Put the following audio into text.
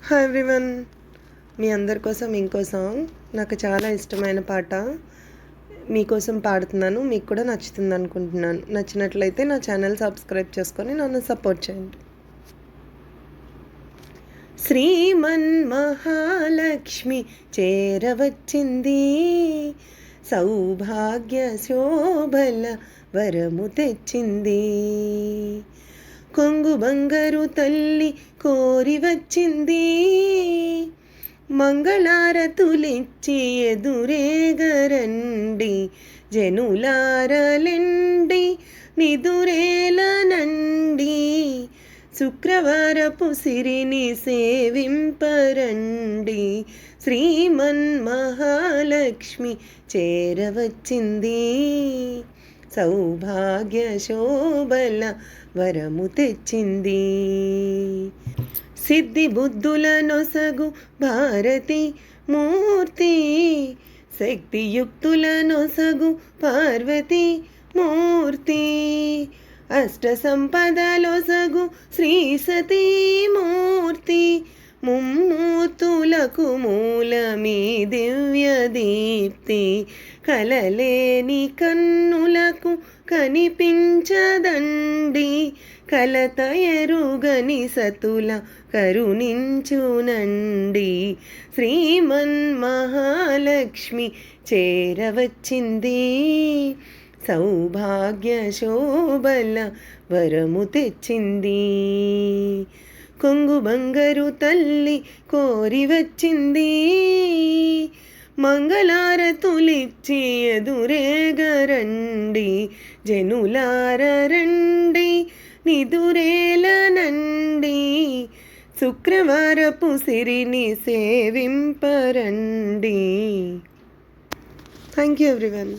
Hi everyone, మీ అందరి కోసం ఇంకో సాంగ్. నాకు చాలా ఇష్టమైన పాట మీకోసం పాడుతున్నాను. మీకు కూడా నచ్చుతుంది అనుకుంటున్నాను. నచ్చినట్లయితే నా ఛానల్ సబ్స్క్రైబ్ చేసుకొని నన్ను సపోర్ట్ చేయండి. శ్రీమన్ మహాలక్ష్మి చేరవచ్చింది, సౌభాగ్య శోభల వరము తెచ్చింది. కొంగు బంగారు తల్లి కోరి వచ్చింది, మంగళారతులిచ్చి ఎదురేగరండి. జనులారలెండి నిదురేలనండి, శుక్రవారపు సిరిని సేవింపరండి. శ్రీమన్ మహాలక్ష్మి చేరవచ్చింది, సౌభాగ్య శోభల వరము తెచ్చింది. సిద్ధి బుద్ధుల నొసగు భారతి మూర్తి, శక్తియుక్తుల నొసగు పార్వతి మూర్తి, అష్ట సంపదలొసగు శ్రీ సతీ మూర్తి. ముమ్మూర్తులకు మూలమీ దివ్య దీప్తి, కలలేని కన్నులకు కనిపించదండి. కలత ఎరుగని సతుల కరుణించునండి. శ్రీమన్ మహాలక్ష్మి చేరవచ్చింది, సౌభాగ్య శోభల వరము తెచ్చింది. కొంగు బంగారు తల్లి కోరి వచ్చింది, మంగళారతులిచ్చి ఎదురేగరండి. జనులారండి నిదురేలనండి, శుక్రవారపు సిరిని సేవింపరండి. Thank you everyone.